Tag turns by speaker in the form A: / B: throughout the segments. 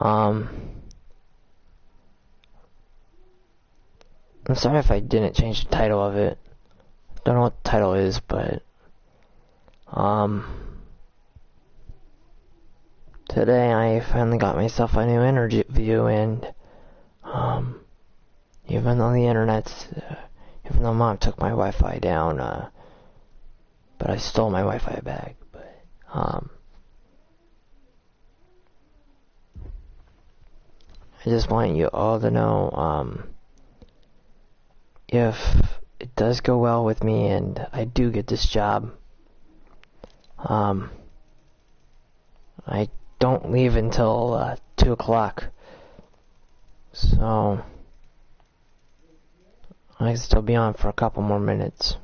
A: Um, I'm sorry if I didn't change the title of it. Don't know what the title is, but today I finally got myself a new interview, and even though the internet's, even though Mom took my Wi-Fi down, but I stole my Wi-Fi back. But I just want you all to know, if it does go well with me and I do get this job, I don't leave until 2 o'clock, so I can still be on for a couple more minutes.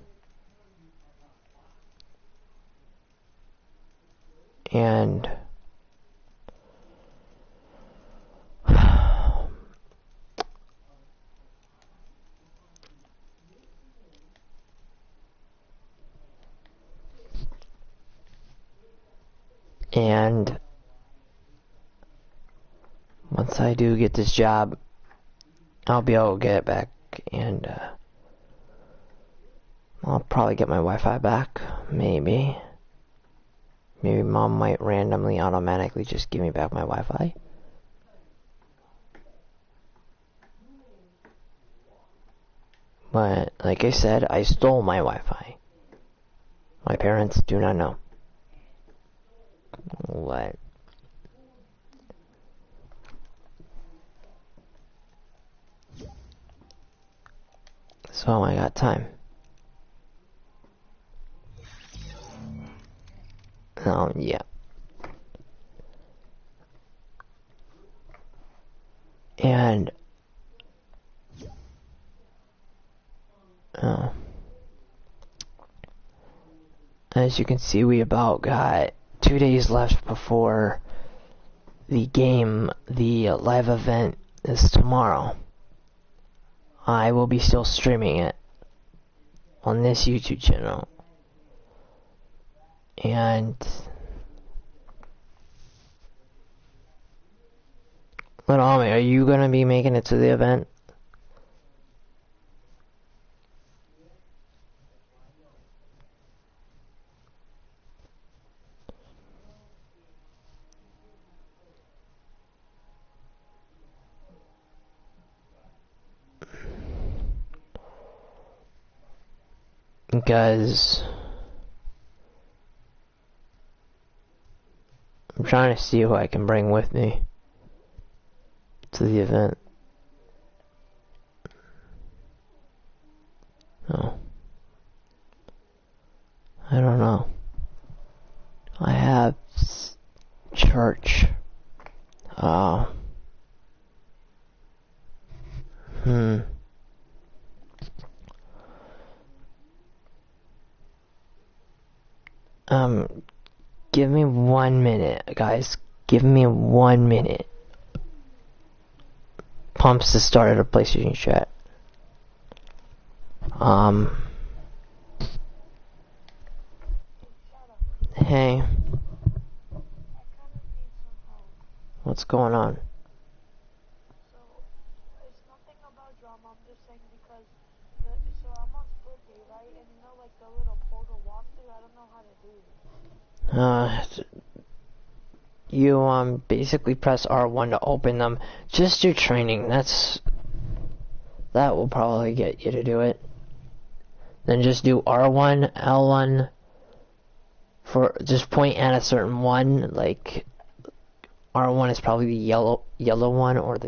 A: And and once I do get this job, I'll be able to get it back, and I'll probably get my Wi-Fi back, maybe. Maybe Mom might randomly, automatically just give me back my Wi-Fi. But, like I said, I stole my Wi-Fi. My parents do not know. What? So I got time. Yeah. And as you can see, we about got 2 days left before the game. The live event is tomorrow. I will be still streaming it on this YouTube channel. And Little Homie, are you gonna be making it to the event? Because I'm trying to see who I can bring with me to the event. No. I don't know. I have church. Give me 1 minute, guys. Give me 1 minute. Pumps to start at a PlayStation chat. Hey. What's going on?
B: So, it's nothing about drama, I'm just saying because, so I'm on split day, right? And you know, like the little portal walkthrough, I don't know how to do it.
A: You, basically press R1 to open them. Just do training, that will probably get you to do it. Then just do R1, L1, just point at a certain one, like, R1 is probably the yellow one, or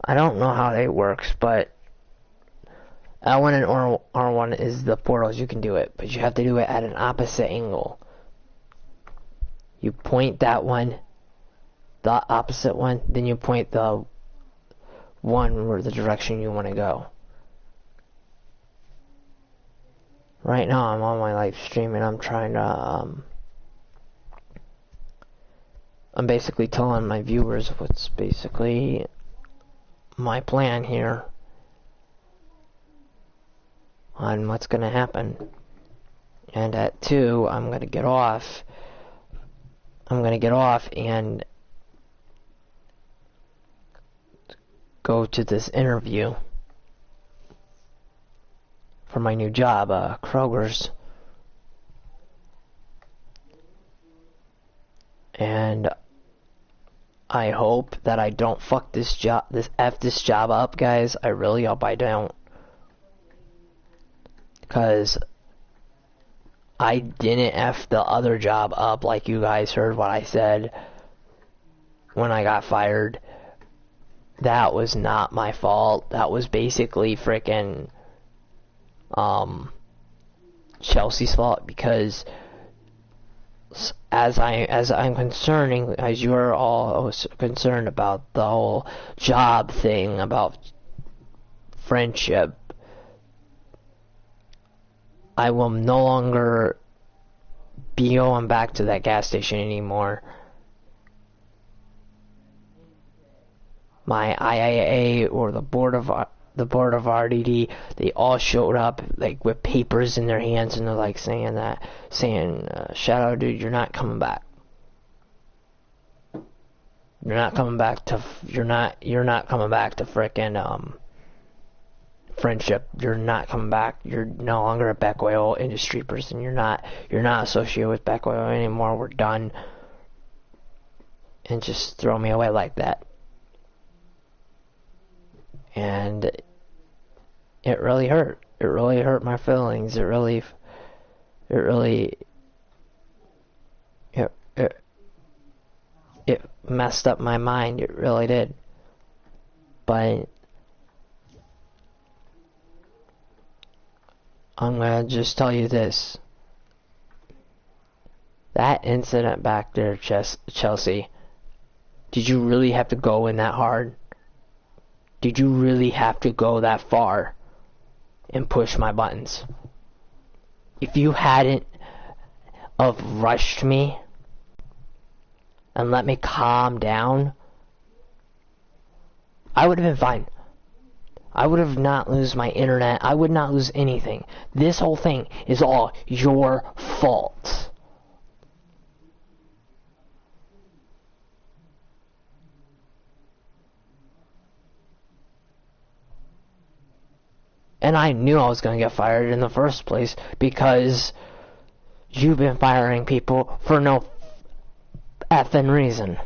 A: I don't know how that works, but L1 and R1 is the portals you can do it, but you have to do it at an opposite angle. You point that one, the opposite one, then you point the one where the direction you want to go. Right now I'm on my live stream and I'm trying to, I'm basically telling my viewers what's basically my plan here on what's gonna happen. And at 2, I'm gonna get off and go to this interview for my new job, Kroger's. And I hope that I don't fuck this job up, guys. I really hope I don't. Cause I didn't F the other job up like you guys heard what I said when I got fired. That was not my fault. That was basically frickin' Chelsea's fault, because as you're all concerned about the whole job thing, about friendship, I will no longer be going back to that gas station anymore. My IAA or the board of RDD, they all showed up like with papers in their hands, and they're like saying Shadow dude, you're not coming back. You're not coming back to frickin' friendship. You're not coming back. You're no longer a Beck Oil industry person. You're not associated with Beck Oil anymore. We're done. And just throw me away like that. And it really hurt. It really hurt my feelings. It messed up my mind. It really did. But I'm gonna just tell you this. That incident back there, Chelsea, did you really have to go in that hard? Did you really have to go that far and push my buttons? If you hadn't of rushed me and let me calm down, I would have been fine. I would have not lose my internet. I would not lose anything. This whole thing is all your fault. And I knew I was going to get fired in the first place, because you've been firing people for no effing reason.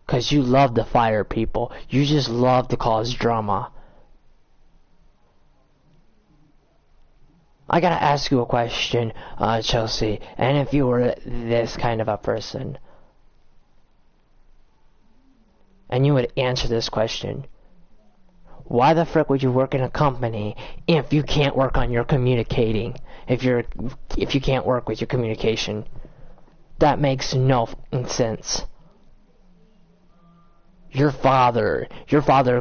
A: Because you love to fire people. You just love to cause drama. I gotta ask you a question, Chelsea. And if you were this kind of a person, and you would answer this question, why the frick would you work in a company if you can't work on your communicating? If you can't work with your communication? That makes no sense. Your father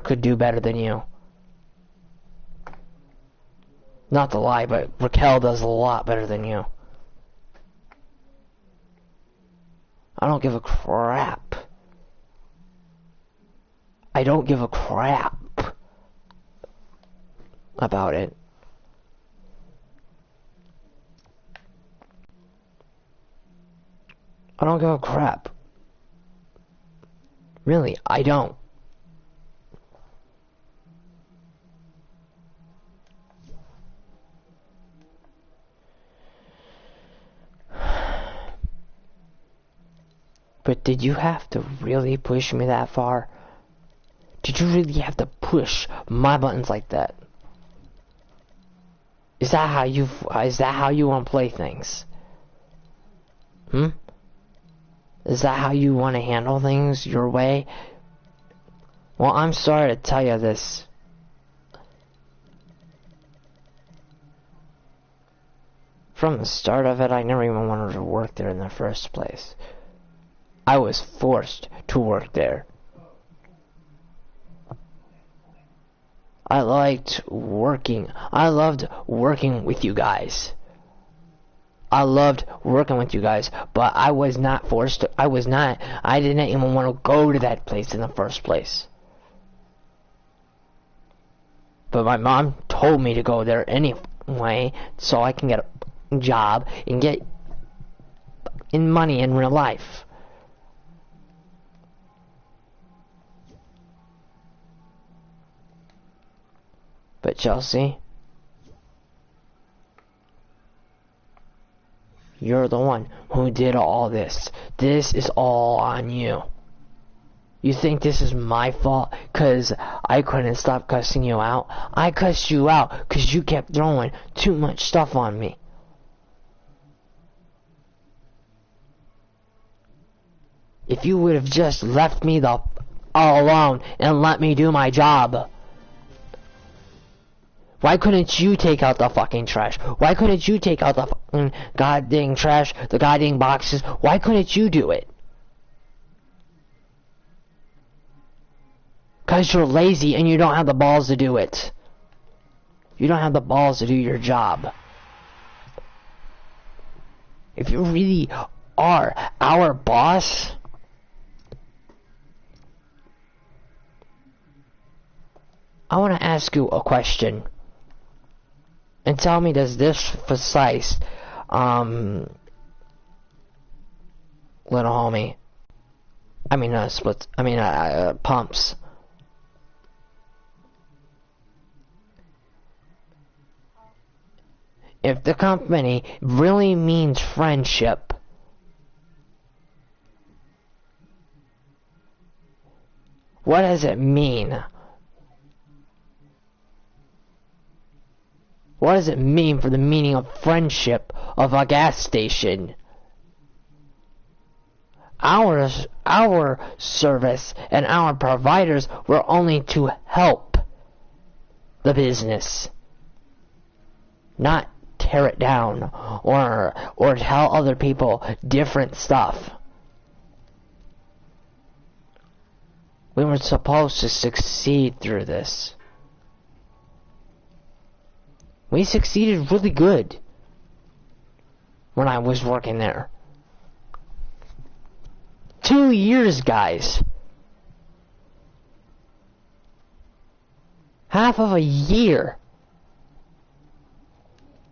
A: could do better than you. Not to lie, but Raquel does a lot better than you. I don't give a crap. I don't give a crap about it. I don't give a crap. Really, I don't. But did you have to really push me that far? Did you really have to push my buttons like that? Is that how you want to play things? Is that how you want to handle things, your way? Well, I'm sorry to tell you this. From the start of it, I never even wanted to work there in the first place. I was forced to work there. I liked working. I loved working with you guys. I loved working with you guys, but I was not forced to. I didn't even want to go to that place in the first place. But my mom told me to go there anyway, so I can get a job and get in money in real life. But Chelsea, you're the one who did all this. This is all on you. You think this is my fault because I couldn't stop cussing you out? I cussed you out because you kept throwing too much stuff on me. If you would have just left me all alone and let me do my job. Why couldn't you take out the fucking trash? Why couldn't you take out the fucking goddamn trash, the goddamn boxes? Why couldn't you do it? Because you're lazy and you don't have the balls to do it. You don't have the balls to do your job. If you really are our boss, I want to ask you a question. And tell me, does this precise, little homie, pumps. If the company really means friendship, what does it mean? What does it mean for the meaning of friendship of a gas station? Our service and our providers were only to help the business, not tear it down or tell other people different stuff. We were supposed to succeed through this. We succeeded really good when I was working there. 2 years, guys. Half of a year.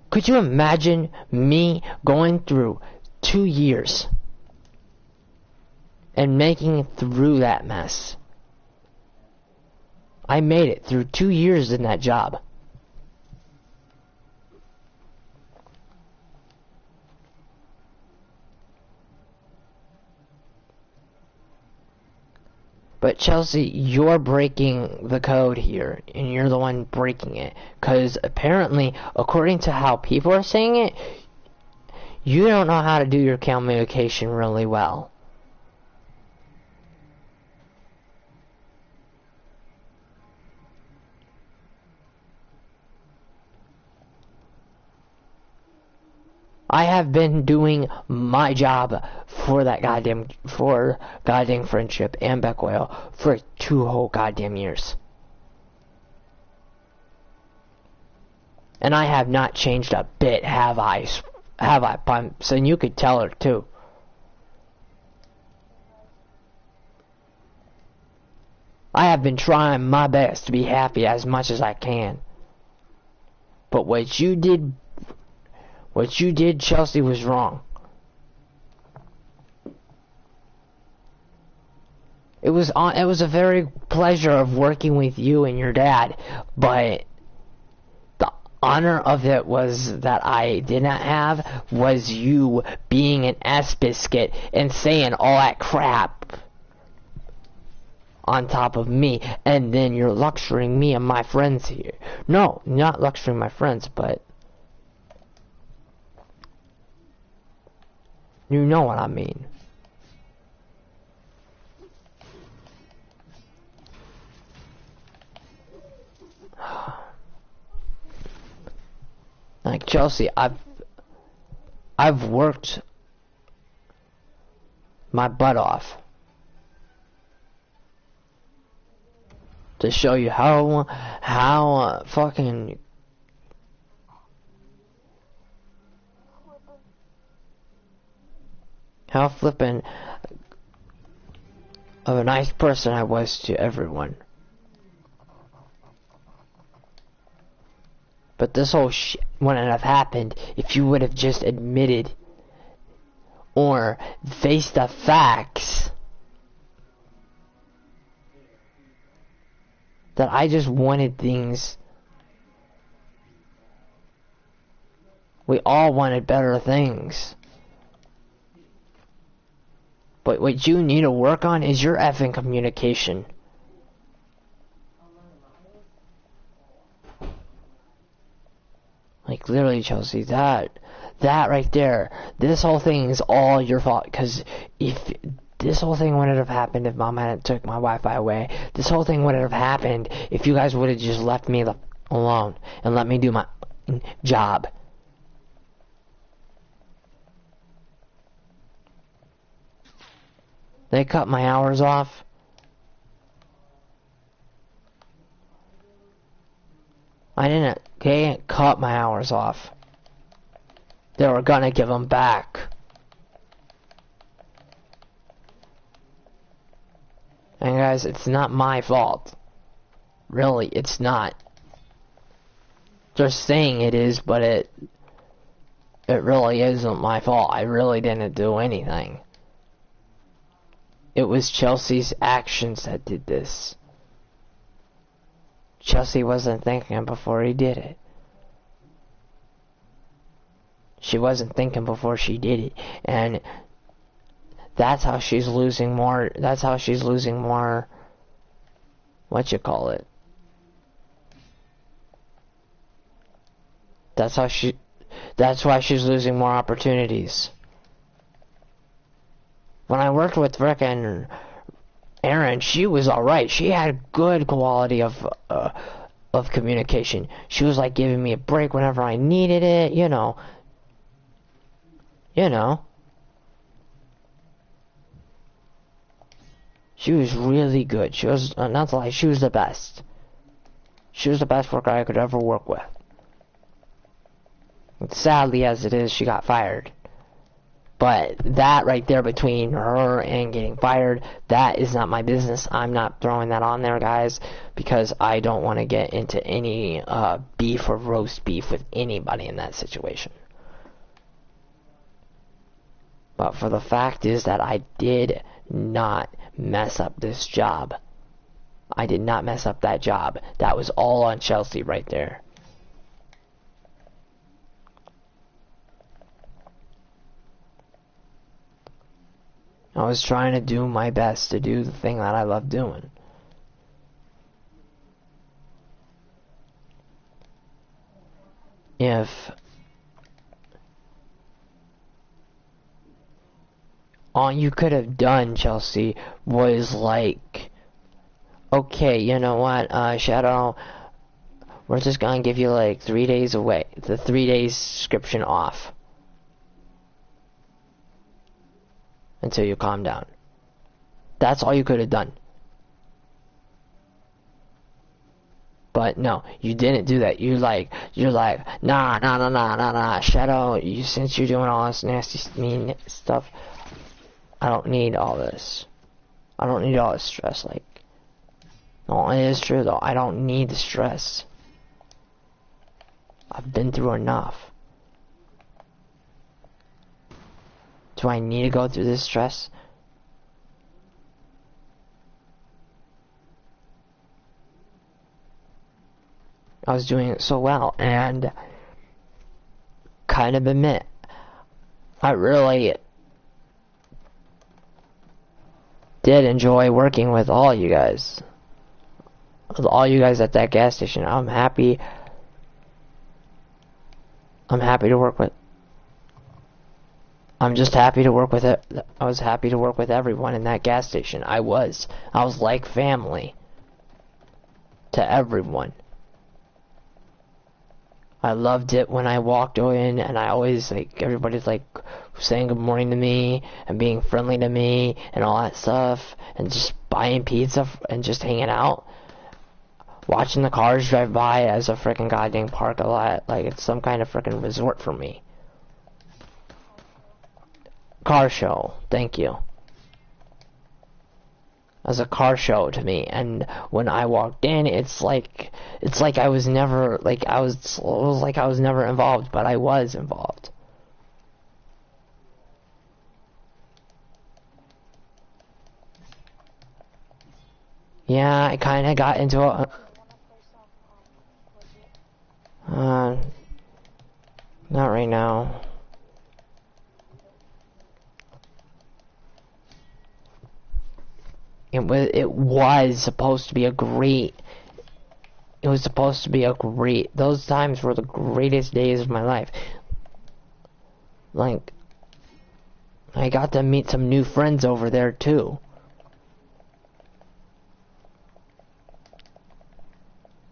A: Could you imagine me going through 2 years and making it through that mess? I made it through 2 years in that job. But Chelsea, you're breaking the code here, and you're the one breaking it. Because apparently, according to how people are saying it, you don't know how to do your communication really well. I have been doing my job for goddamn friendship and Beck Oil for 2 whole goddamn years. And I have not changed a bit, have I? Pumps? And you could tell her too. I have been trying my best to be happy as much as I can. But what you did, Chelsea, was wrong. It was a very pleasure of working with you and your dad, but the honor of it was that I did not have was you being an ass biscuit and saying all that crap on top of me, and then you're lecturing me and my friends here. No, not lecturing my friends, but you know what I mean. Like Chelsea, I've worked my butt off to show you how fucking how flippin' of a nice person I was to everyone. But this whole shit wouldn't have happened if you would have just admitted or faced the facts that I just wanted things We all wanted better things. But what you need to work on is your effing communication. Like, literally, Chelsea, that right there, this whole thing is all your fault. Because if this whole thing wouldn't have happened if Mom hadn't took my Wi-Fi away, this whole thing wouldn't have happened if you guys would have just left me alone and let me do my job. They cut my hours off. They didn't cut my hours off. They were gonna give them back. And guys, it's not my fault. Really, it's not. They're saying it is, but it really isn't my fault. I really didn't do anything. It was Chelsea's actions that did this. Chelsea wasn't thinking before he did it. She wasn't thinking before she did it. And that's how she's losing more. That's how she's losing more. What you call it? That's why she's losing more opportunities. When I worked with frickin' Erin, she was alright. She had good quality of communication. She was like giving me a break whenever I needed it, you know. She was really good. She was, not to lie, she was the best. She was the best worker I could ever work with. And sadly as it is, she got fired. But that right there between her and getting fired, that is not my business. I'm not throwing that on there, guys, because I don't want to get into any beef or roast beef with anybody in that situation. But for the fact is that I did not mess up this job. I did not mess up that job. That was all on Chelsea right there. I was trying to do my best to do the thing that I love doing. If all you could have done, Chelsea, was like, okay, you know what, Shadow, we're just gonna give you like 3 days away, the 3 days subscription off. Until you calm down. That's all you could have done. But no, you didn't do that. You're like, nah, Shadow, since you're doing all this nasty, mean stuff, I don't need all this. I don't need all this stress, like. No, it is true though, I don't need the stress. I've been through enough. Do I need to go through this stress? I was doing it so well, and kind of admit, I really did enjoy working with all you guys. With all you guys at that gas station. I'm happy to work with. I'm just happy to work with it. I was happy to work with everyone in that gas station. I was like family to everyone. I loved it when I walked in, and I always, like, everybody's like saying good morning to me and being friendly to me and all that stuff, and just buying pizza and just hanging out, watching the cars drive by as a freaking goddamn park a lot, like it's some kind of freaking resort for me. Car show, thank you. As a car show to me, and when I walked in, it's like I was never, like, it was like I was never involved, but I was involved. Yeah, I kind of got into it. Not right now. It was supposed to be a great. It was supposed to be a great. Those times were the greatest days of my life. Like, I got to meet some new friends over there too.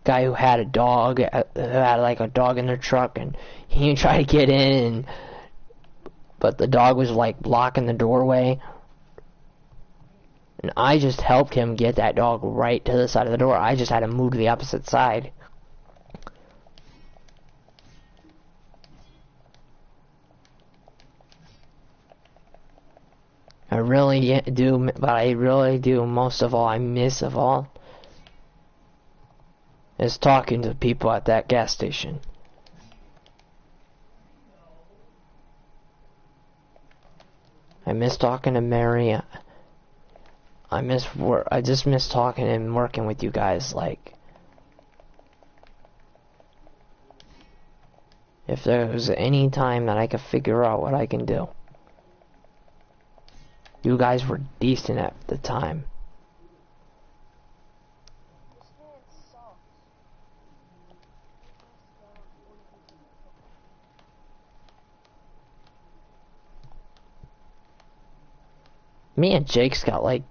A: Guy who had a dog, who had like a dog in their truck, and he tried to get in, but the dog was like blocking the doorway. And I just helped him get that dog right to the side of the door. I just had to move to the opposite side. I really do, but I really do, most of all, I miss of all, is talking to people at that gas station. I miss talking to Mary. I just miss talking and working with you guys. Like, if there was any time that I could figure out what I can do. You guys were decent at the time. Me and Jake's got like,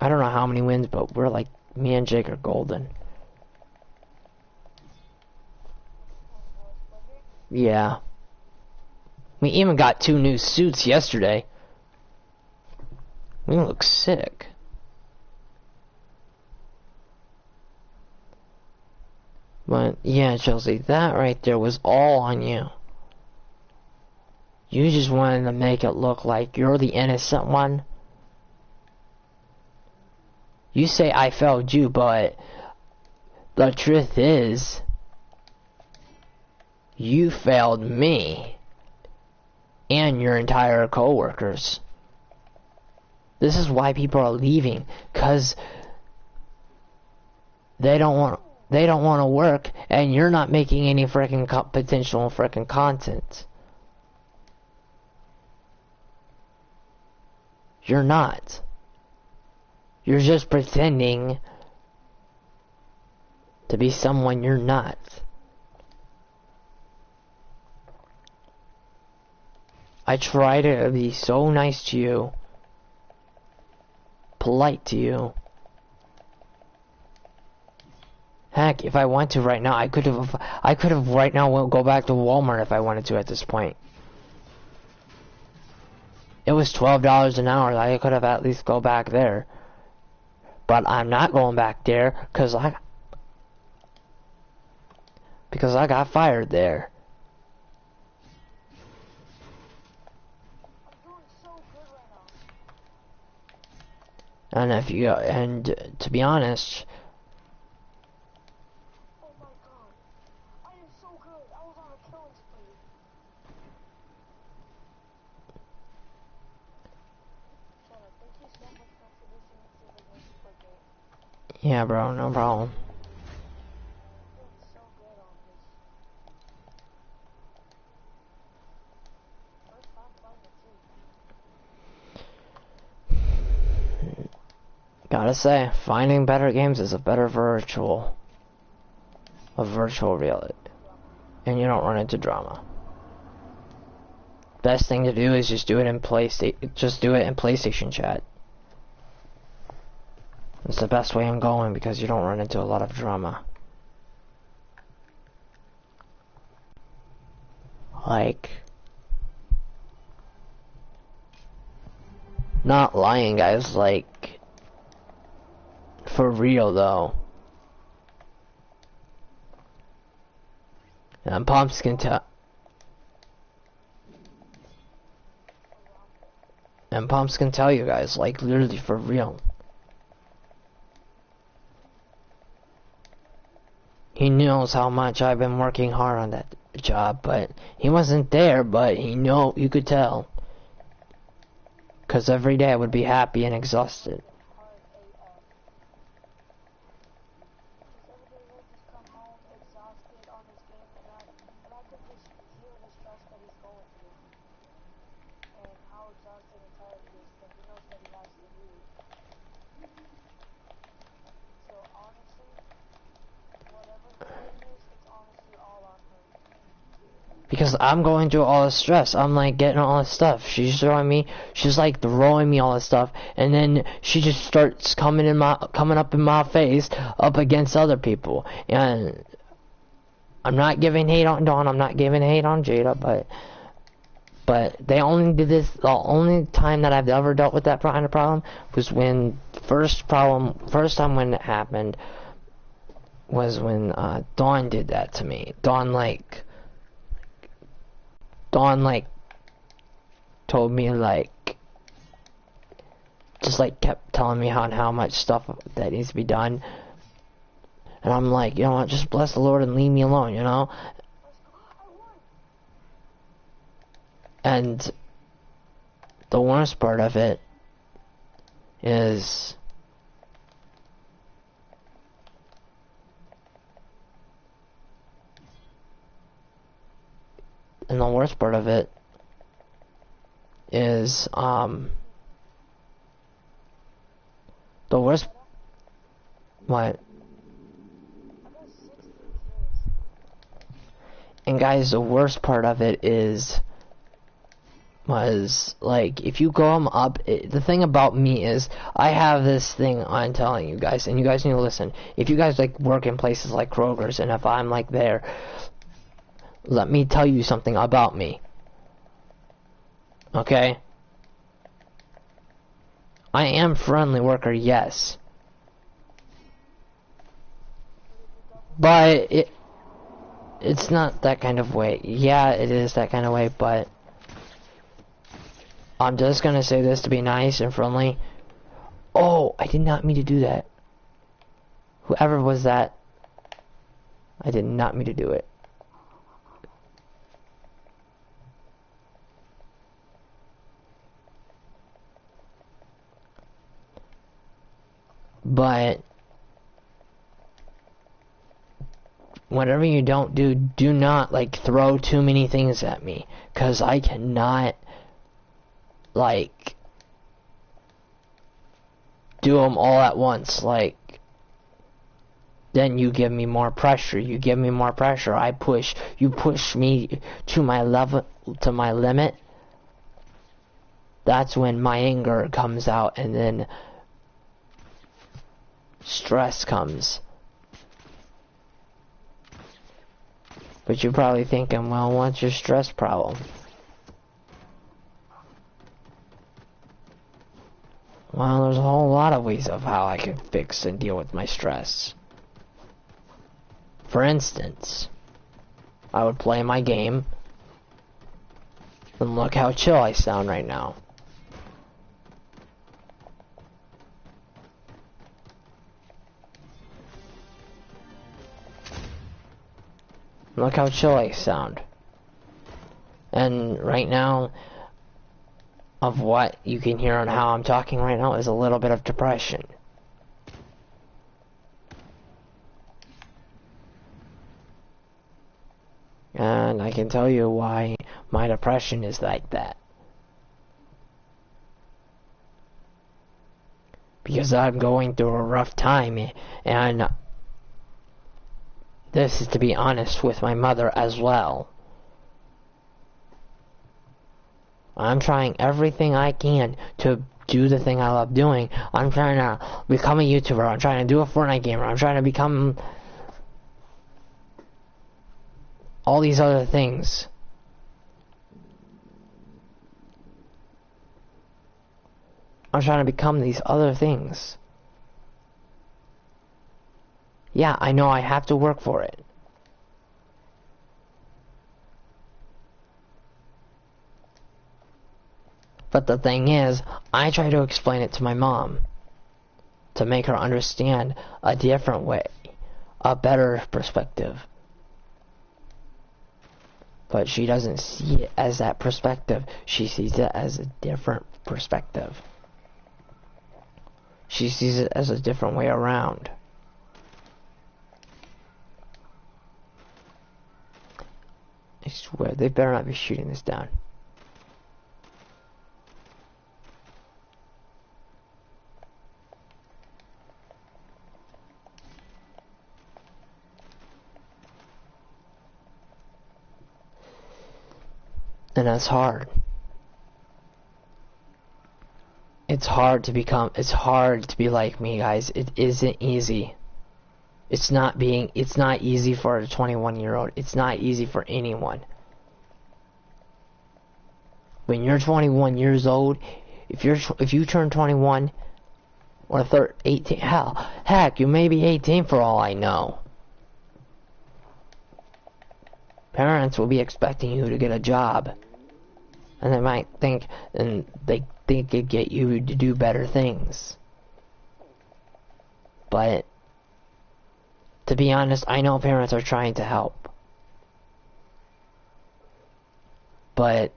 A: I don't know how many wins, but we're like, me and Jake are golden. Yeah. We even got 2 new suits yesterday. We look sick. But yeah, Chelsea, that right there was all on you. You just wanted to make it look like you're the innocent one. You say I failed you, but the truth is, you failed me and your entire co-workers. This is why people are leaving, cause they don't want to work, and you're not making any freaking potential freaking content. You're not. You're just pretending to be someone you're not. I try to be so nice to you, polite to you. Heck, if I want to right now, I could have right now go back to Walmart if I wanted to at this point. It was $12 an hour. I could have at least go back there. But I'm not going back there because I got fired there. And to be honest,
B: oh my god, I am so good. I was on a killing spree. Shut up. Thank you so much for introducing me to the new split game.
A: Yeah, bro, no problem.
B: I'm doing so good on this. First time playing it too.
A: Gotta say, finding better games is a better virtual reality, and you don't run into drama. Best thing to do is just do it in PlayStation chat. It's the best way I'm going because you don't run into a lot of drama. Like, not lying, guys, like, for real though. And Pumps can tell you guys, like, literally for real. He knows how much I've been working hard on that job, but he wasn't there, but you could tell. 'Cause every day I would be happy and exhausted. Because I'm going through all this stress. I'm like getting all this stuff. She's like throwing me all this stuff, and then she just starts coming up in my face up against other people. And I'm not giving hate on Dawn. I'm not giving hate on Jada, but they only did this. The only time that I've ever dealt with that kind of problem was when first time when it happened was when Dawn did that to me. Dawn told me just kept telling me how much stuff that needs to be done, and I'm like, you know what, just bless the Lord and leave me alone, you know. And the worst part of it is the worst what? And guys, the worst part of it was if you go up, the thing about me is I have this thing I'm telling you guys, and you guys need to listen. If you guys work in places like Kroger's, and if I'm there, let me tell you something about me. Okay? I am friendly worker, yes. But it's not that kind of way. Yeah, it is that kind of way, but I'm just gonna say this to be nice and friendly. Oh, I did not mean to do that. Whoever was that, I did not mean to do it. But whatever you don't do, do not throw too many things at me, cause I cannot do them all at once. Then you give me more pressure. You push me to my level, to my limit. That's when my anger comes out, and then stress comes. But you're probably thinking, well, what's your stress problem? Well, there's a whole lot of ways of how I can fix and deal with my stress. For instance, I would play my game, and look how chill I sound right now. Look how chill I sound. And right now, of what you can hear on how I'm talking right now is a little bit of depression. And I can tell you why my depression is like that. Because I'm going through a rough time, and this is to be honest with my mother as well. I'm trying everything I can to do the thing I love doing. I'm trying to become a YouTuber. I'm trying to do a Fortnite gamer. I'm trying to become all these other things. I'm trying to become these other things. Yeah, I know I have to work for it. But the thing is, I try to explain it to my mom to make her understand a different way, a better perspective. But she doesn't see it as that perspective. She sees it as a different perspective. She sees it as a different way around. I swear, they better not be shooting this down. And that's hard. It's hard to be like me, guys. It isn't easy. It's not easy for a 21-year-old. It's not easy for anyone. When you're 21 years old, if you turn 21 or 18, heck, you may be 18 for all I know. Parents will be expecting you to get a job, and they might think, it get you to do better things. But to be honest, I know parents are trying to help, but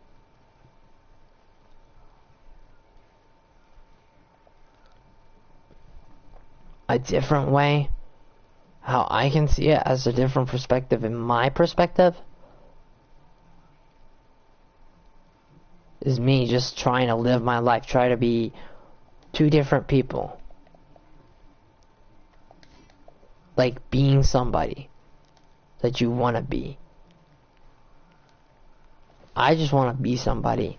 A: a different way, how I can see it as a different perspective in my perspective, is me just trying to live my life, try to be two different people. Like being somebody that you want to be. I just want to be somebody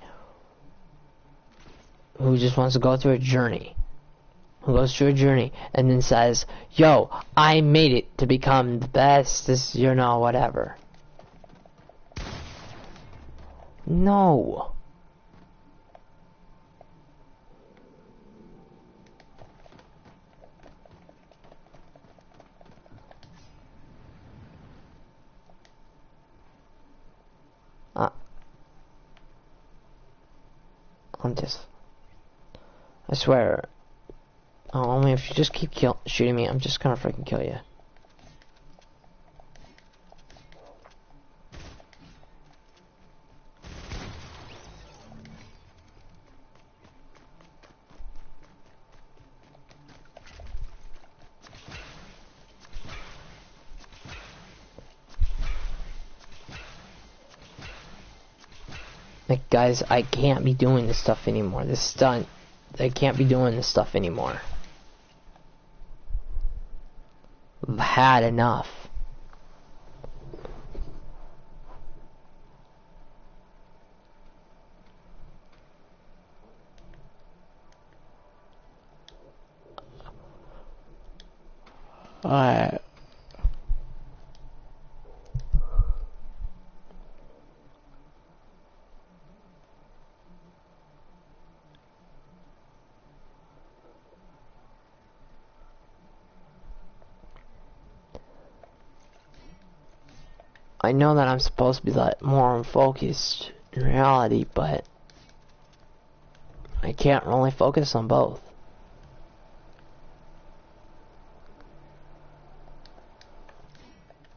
A: who just wants to go through a journey. Who goes through a journey and then says, yo, I made it to become the best, whatever. No. I swear, only if you just keep shooting me, I'm just gonna freaking kill you. Like, guys, I can't be doing this stuff anymore. This stunt, I can't be doing this stuff anymore. I've had enough. I know that I'm supposed to be like more focused in reality, but I can't really focus on both.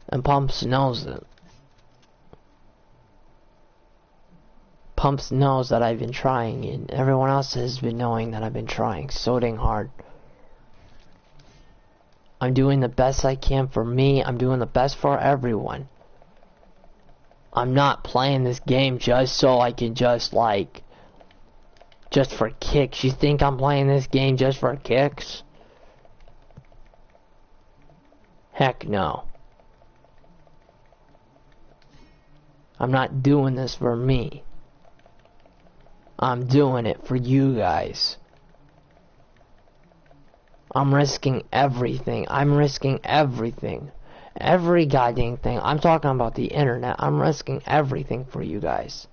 A: And Pumps knows it. Pumps knows that I've been trying, and everyone else has been knowing that I've been trying so dang hard. I'm doing the best I can for me. I'm doing the best for everyone. I'm not playing this game just so I can just for kicks. You think I'm playing this game just for kicks? Heck no. I'm not doing this for me. I'm doing it for you guys. I'm risking everything. I'm risking everything. Every goddamn thing. I'm talking about the internet. I'm risking everything for you guys.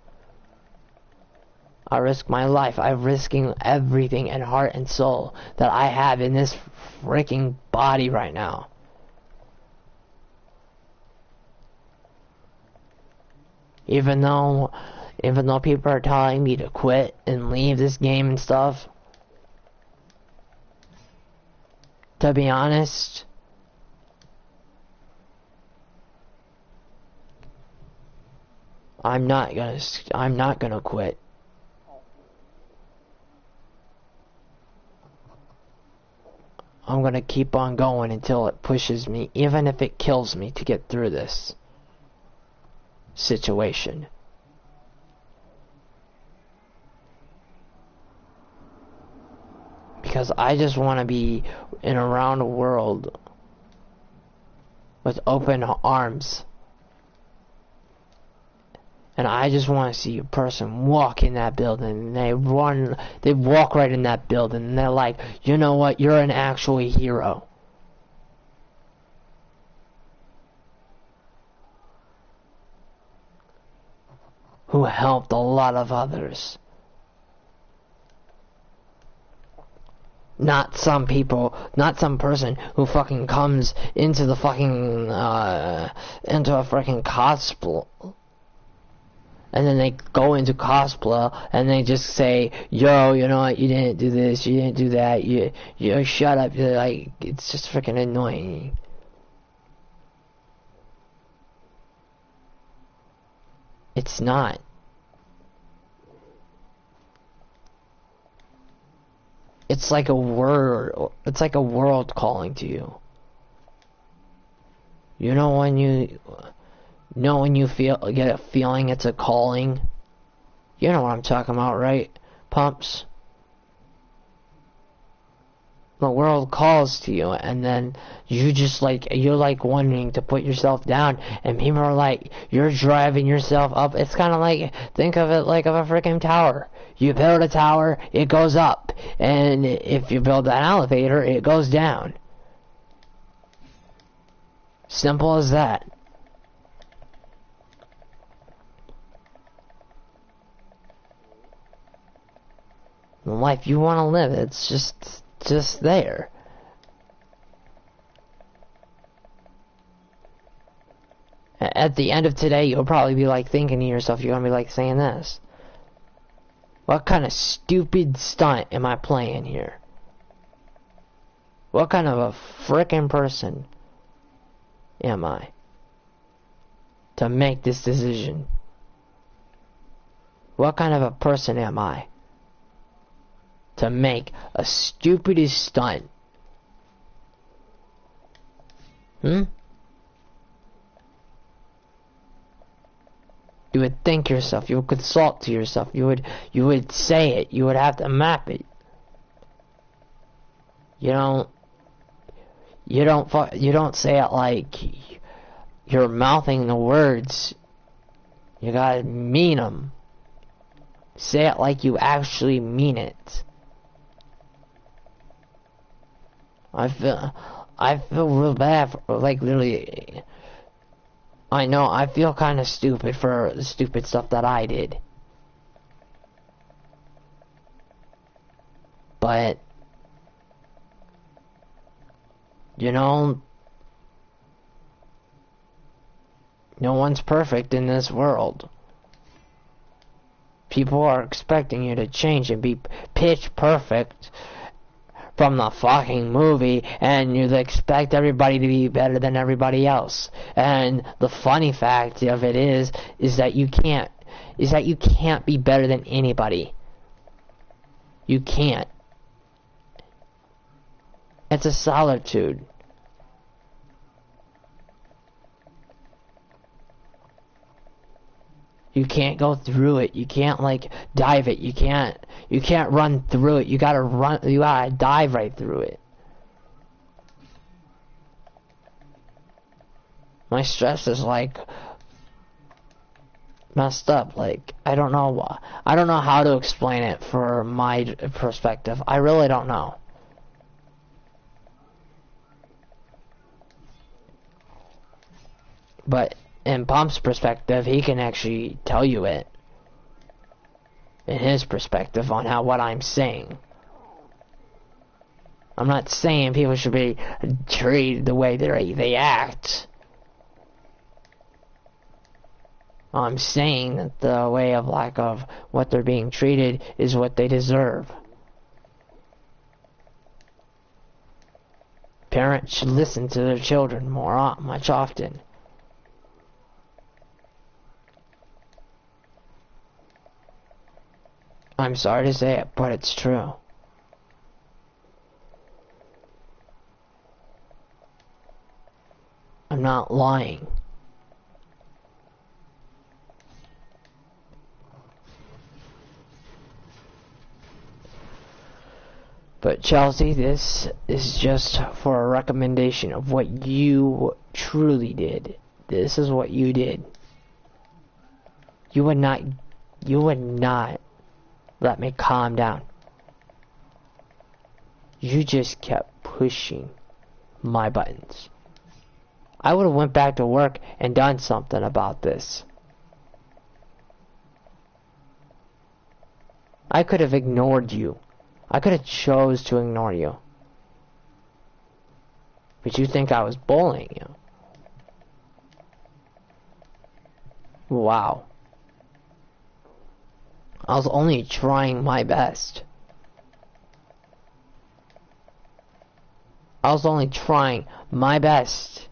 A: I risk my life. I'm risking everything and heart and soul that I have in this freaking body right now. Even though people are telling me to quit and leave this game and stuff, to be honest, I'm not gonna quit. I'm gonna keep on going until it pushes me, even if it kills me, to get through this situation. Because I just want to be in around the world with open arms And I just want to see a person walk in that building, and they walk right in that building, and they're like, you know what, you're an actual hero. Who helped a lot of others. Not some person who fucking comes into the fucking, into a freaking cosplay. And then they go into cosplay and they just say, yo, you know what, you didn't do this, you didn't do that, you shut up. You're like, it's just freaking annoying. It's not. It's like a world calling to you. You know when you get a feeling it's a calling? You know what I'm talking about, right? Pumps. The world calls to you, and then you're like wanting to put yourself down, and people are like, you're driving yourself up. It's kind of like, think of it like of a freaking tower. You build a tower, it goes up, and if you build an elevator, it goes down. Simple as that. The life you want to live, it's just there. At the end of today, you'll probably be like thinking to yourself, you're gonna be like saying this. What kind of stupid stunt am I playing here? What kind of a frickin' person am I to make this decision? What kind of a person am I to make a stupidest stunt? You would think yourself, you would consult to yourself, you would say it, you would have to map it. You don't say it like you're mouthing the words. You gotta mean them. Say it like you actually mean it. I feel real bad for, like, literally. I know, I feel kind of stupid for the stupid stuff that I did. But, you know, no one's perfect in this world. People are expecting you to change and be pitch perfect from the fucking movie, and you expect everybody to be better than everybody else. And the funny fact of it is that you can't be better than anybody. You can't. It's a solitude. You can't go through it. You can't like dive it. You can't run through it. You gotta dive right through it. My stress is like messed up. Like, I don't know how to explain it for my perspective. I really don't know. But in Pump's perspective, he can actually tell you it. In his perspective on what I'm saying. I'm not saying people should be treated the way they act. I'm saying that the way of lack of what they're being treated is what they deserve. Parents should listen to their children much often. I'm sorry to say it, but it's true. I'm not lying. But Chelsea, this is just for a recommendation of what you truly did. This is what you did. You would not let me calm down. You just kept pushing my buttons. I would have went back to work and done something about this. I could have ignored you. I could have chose to ignore you. But you think I was bullying you. Wow. I was only trying my best. I was only trying my best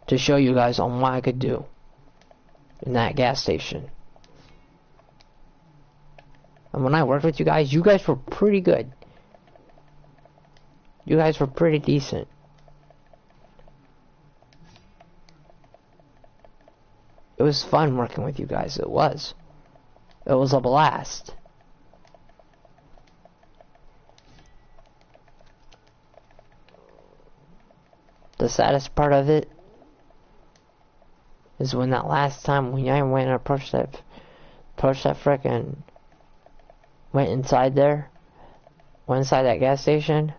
A: to show you guys on what I could do in that gas station. And when I worked with you guys were pretty good. You guys were pretty decent. It was fun working with you guys, it was. It was a blast. The saddest part of it is when that last time when I went and approached that frickin' went inside there, went inside that gas station,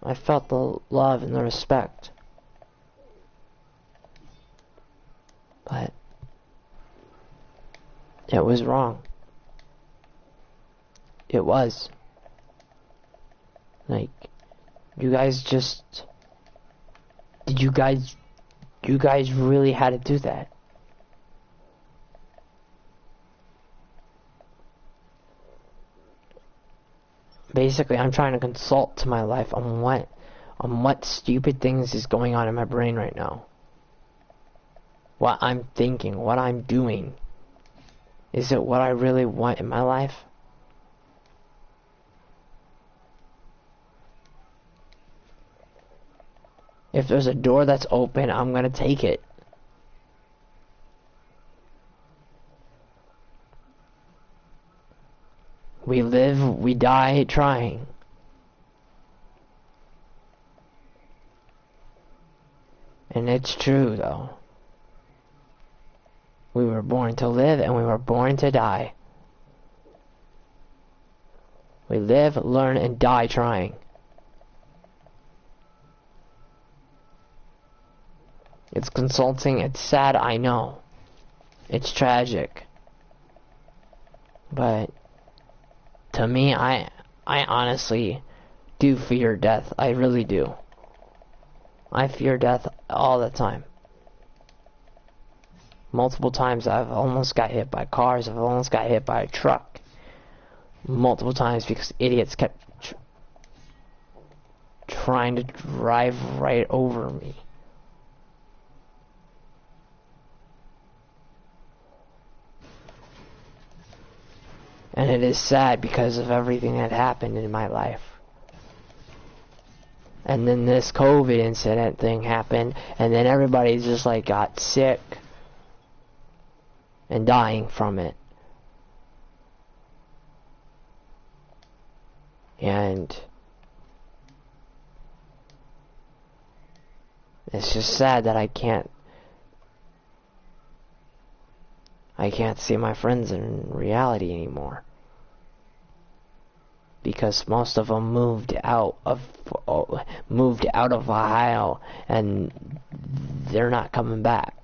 A: I felt the love and the respect. But it was wrong. It was. Like, you guys just... You guys really had to do that. Basically, I'm trying to consult to my life on what stupid things is going on in my brain right now. What I'm thinking, what I'm doing. Is it what I really want in my life? If there's a door that's open, I'm gonna take it. We live, we die trying. And it's true, though. We were born to live and we were born to die. We live, learn, and die trying. It's consulting, it's sad, I know. It's tragic. But to me, I honestly do fear death. I really do. I fear death all the time. Multiple times I've almost got hit by cars. I've almost got hit by a truck. Multiple times because idiots kept trying to drive right over me. And it is sad because of everything that happened in my life. And then this COVID incident thing happened, and then everybody just like got sick and dying from it. And it's just sad that I can't see my friends in reality anymore. Because most of them moved out of Ohio and they're not coming back.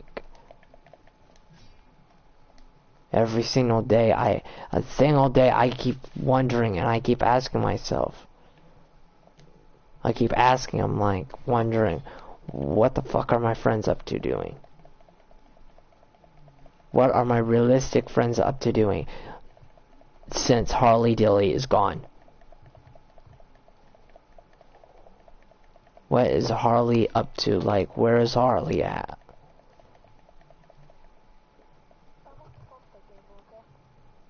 A: Every single day I keep wondering and I keep asking myself. I keep asking them, like, wondering, what the fuck are my friends up to doing? What are my realistic friends up to doing since Harley Dilly is gone? What is Harley up to? Like, where is Harley at?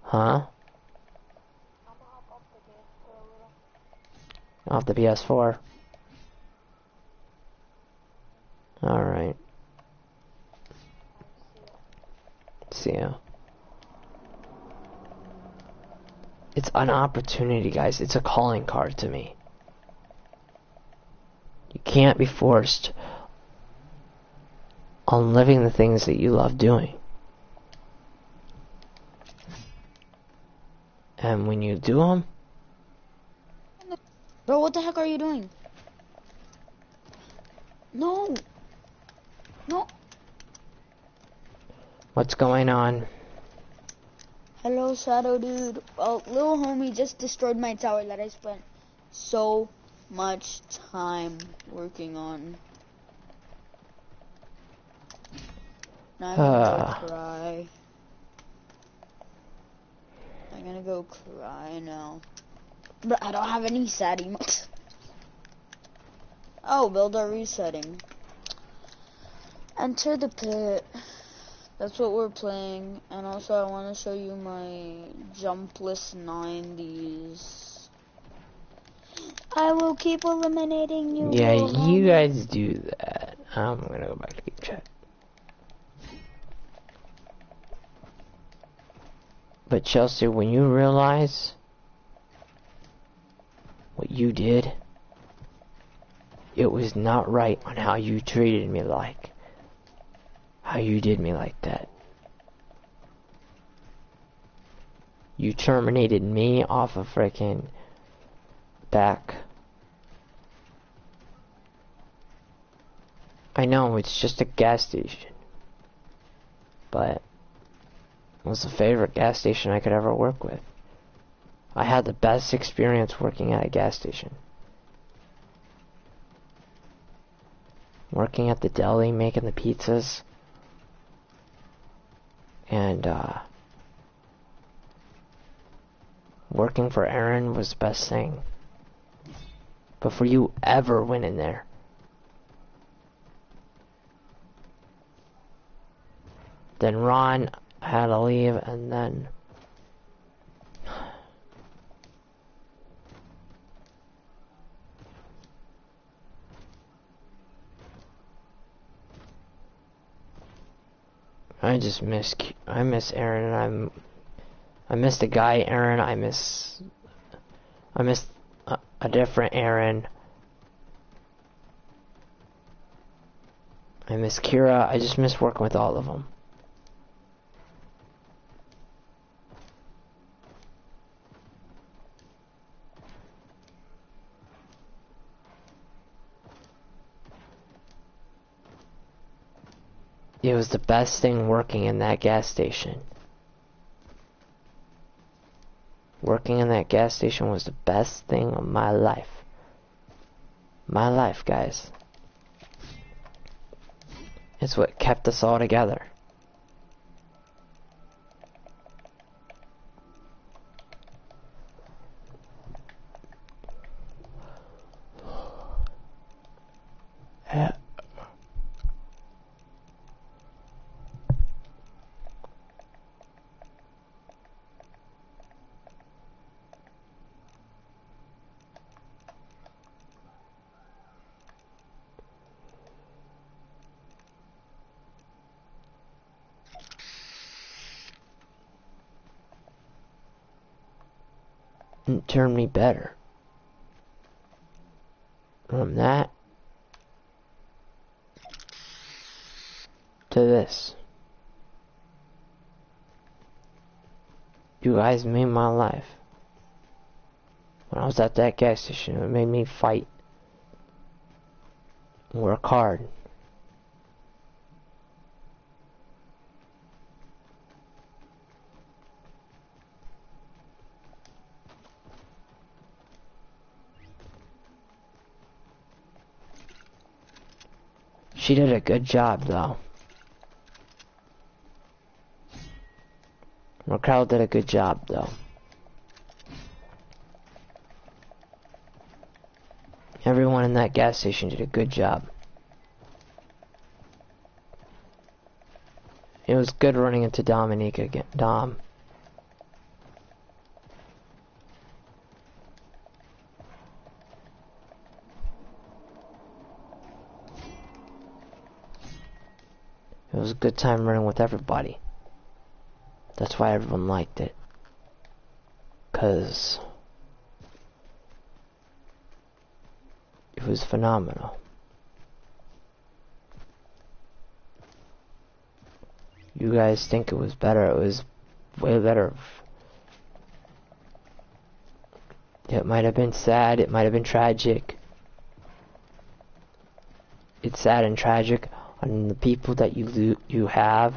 A: Huh? Off the PS4. Alright. See ya. It's an opportunity, guys. It's a calling card to me. You can't be forced on living the things that you love doing. And when you do them...
C: Bro, what the heck are you doing? No. No.
A: What's going on?
C: Hello, Shadow Dude. Well, little homie just destroyed my tower that I spent so much time working on. Now I'm gonna go cry. I'm gonna go cry now. But I don't have any sad emotes. Oh, build our resetting. Enter the pit. That's what we're playing. And also I want to show you my jumpless 90s. I will keep eliminating you.
A: Yeah, you guys do that. I'm gonna go back to game chat. But Chelsea, when you realize what you did, it was not right on how you treated me like. How you did me like that. You terminated me off a freaking back. I know it's just a gas station, but it was the favorite gas station I could ever work with. I had the best experience working at a gas station. Working at the deli, making the pizzas. And, working for Aaron was the best thing. Before you ever went in there. Then Ron had to leave, and then... I miss Aaron, and I miss the guy Aaron, I miss a different Aaron. I miss Kira, I just miss working with all of them. It was the best thing working in that gas station. Working in that gas station was the best thing of my life. My life, guys. It's what kept us all together. It turned me better. From that to this. You guys made my life. When I was at that gas station, it made me fight. Work hard. She did a good job, though. Raquel did a good job, though. Everyone in that gas station did a good job. It was good running into Dominique again. Dom. It was a good time running with everybody. That's why everyone liked it. 'Cause it was phenomenal. you guys think it was better. It was way better. It might have been sad, it might have been tragic. It's sad and tragic on the people that you have,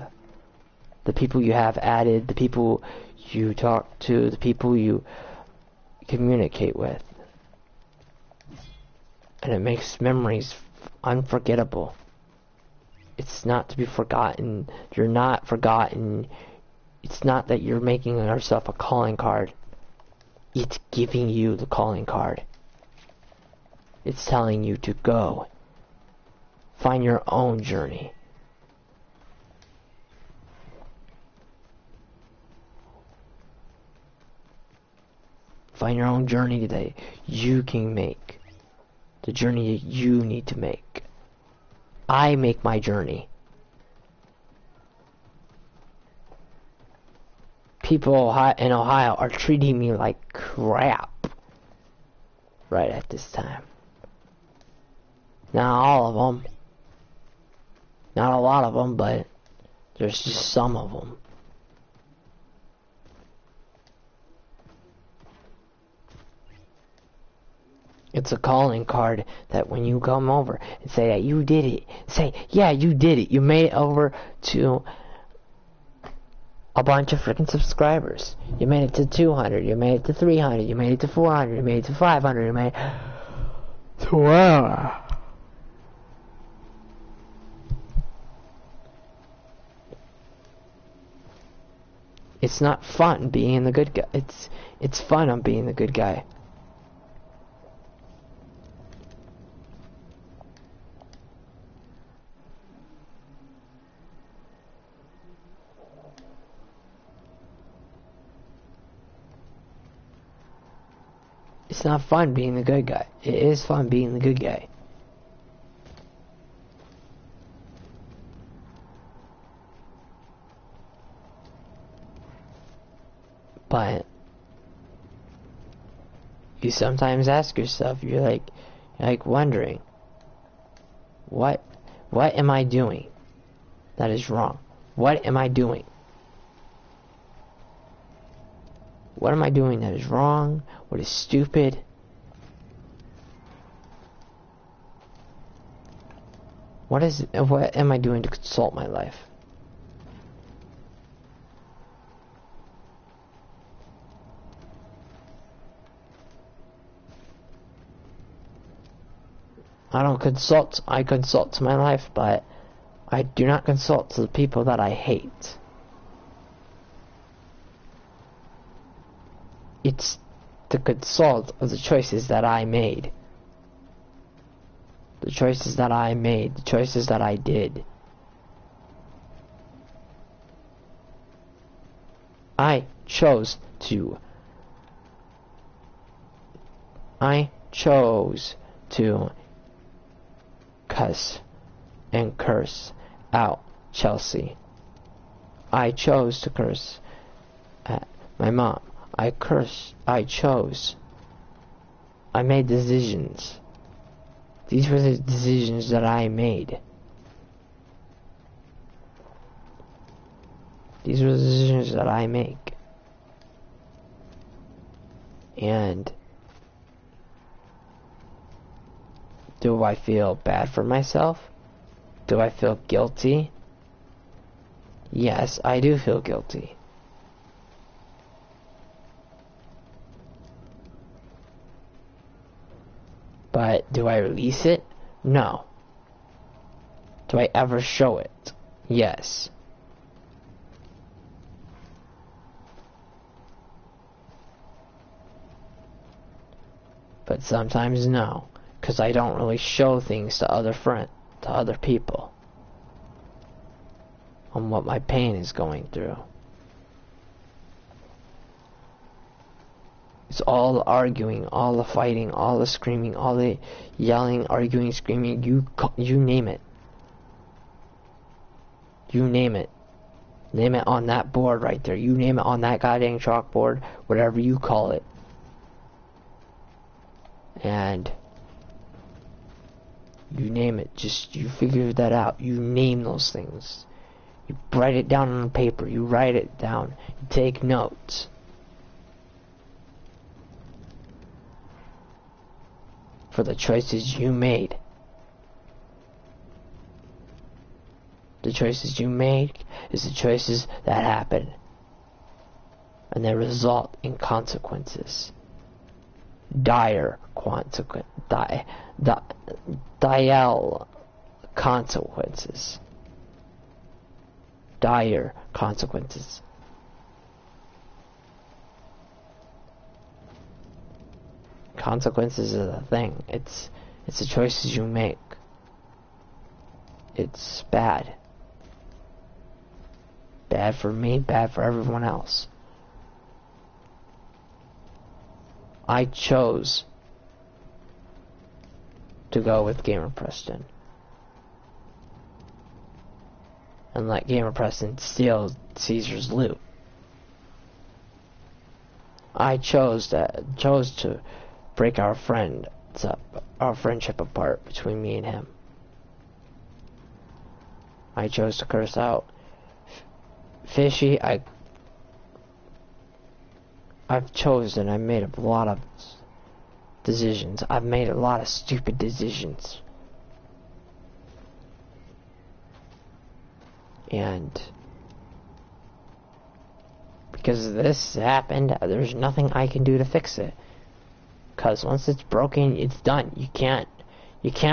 A: the people you have added, the people you talk to, the people you communicate with. And it makes memories unforgettable. It's not to be forgotten. You're not forgotten. It's not that you're making yourself a calling card. It's giving you the calling card. It's telling you to go. Find your own journey. Find your own journey that you can make. The journey that you need to make. I make my journey. People in Ohio are treating me like crap right at this time. Not all of them. Not a lot of them, but there's just some of them. It's a calling card that when you come over and say that you did it, say, yeah, you did it. You made it over to a bunch of freaking subscribers. You made it to 200. You made it to 300. You made it to 400. You made it to 500. You made it to where? It's not fun being the good guy. It's fun on being the good guy. It's not fun being the good guy. It is fun being the good guy. But you sometimes ask yourself, you're like wondering, what am I doing that is wrong? What am I doing? What am I doing that is wrong? What is stupid? What am I doing to consult my life? I consult to my life, but I do not consult to the people that I hate. It's the consult of the choices that I made. The choices that I made, the choices that I did. I chose to cuss and curse out Chelsea. I chose to curse at my mom. I chose. I made decisions. These were the decisions that I made. These were the decisions that I make. And do I feel bad for myself? Do I feel guilty? Yes, I do feel guilty. But do I release it? No. Do I ever show it? Yes. But sometimes no, because I don't really show things to other people on what my pain is going through. It's all the arguing, all the fighting, all the screaming, all the yelling, arguing, screaming, you name it. You name it. Name it on that board right there. You name it on that goddamn chalkboard, whatever you call it. And you name it. Just, you figure that out. You name those things. You write it down on paper. You write it down. You take notes. For the choices you made. The choices you make is the choices that happen. And they result in consequences. Dire consequences. Dire consequences. Dire consequences. Consequences is a thing. It's the choices you make. It's bad. Bad for me, bad for everyone else. I chose to go with Gamer Preston. And let Gamer Preston steal Caesar's loot. I chose to break our friendship apart between me and him. I chose to curse out Fishy. I've chosen. I made a lot of decisions. I've made a lot of stupid decisions. And because this happened, there's nothing I can do to fix it. Because once it's broken, it's done. You can't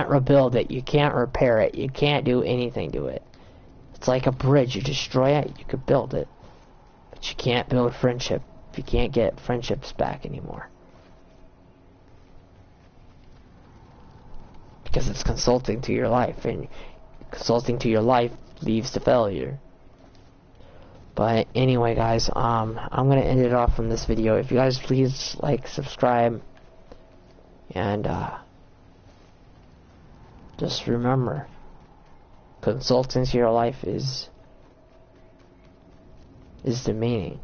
A: rebuild it. You can't repair it. You can't do anything to it. It's like a bridge. You destroy it, you could build it. But you can't build friendship. You can't get friendships back anymore. Because it's consulting to your life. And consulting to your life leads to failure. But anyway, guys, I'm going to end it off from this video. If you guys please like, subscribe. And just remember, consulting to your life is the meaning.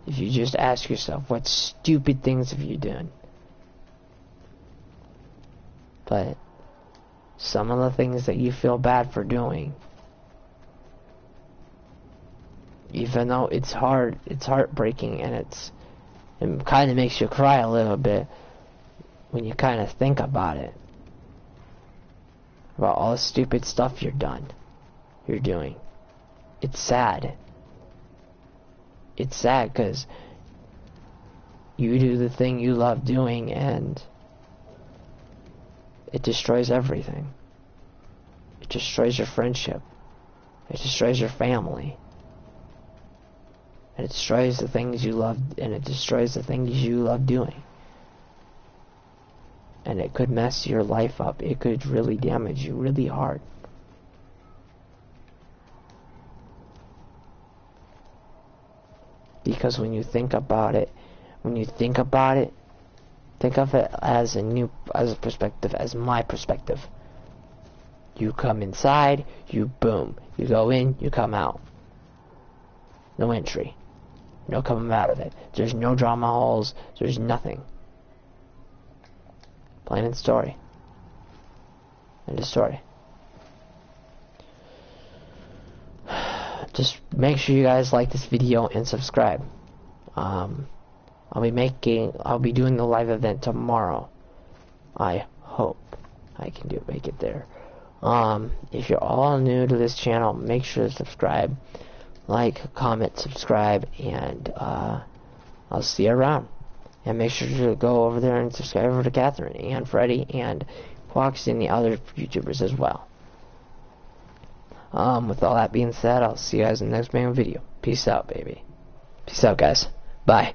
A: If you just ask yourself, what stupid things have you done? But some of the things that you feel bad for doing, even though it's hard, it's heartbreaking, and it kind of makes you cry a little bit when you kind of think about it. About all the stupid stuff you're doing. It's sad. It's sad because you do the thing you love doing and it destroys everything. It destroys your friendship. It destroys your family. And it destroys the things you love, and it destroys the things you love doing. And it could mess your life up. It could really damage you really hard. Because when you think about it, think of it as a perspective, as my perspective. You come inside, you go in, you come out. No entry. No coming out of it. There's no drama holes, there's nothing. Plain and story. End of story. Just make sure you guys like this video and subscribe. I'll be doing the live event tomorrow. I hope I can make it there. If you're all new to this channel, make sure to subscribe, like, comment, subscribe, and I'll see you around. And make sure to go over there and subscribe over to Catherine and Freddy and Quox and the other YouTubers as well. With all that being said, I'll see you guys in the next video. Peace out, baby. Peace out, guys. Bye.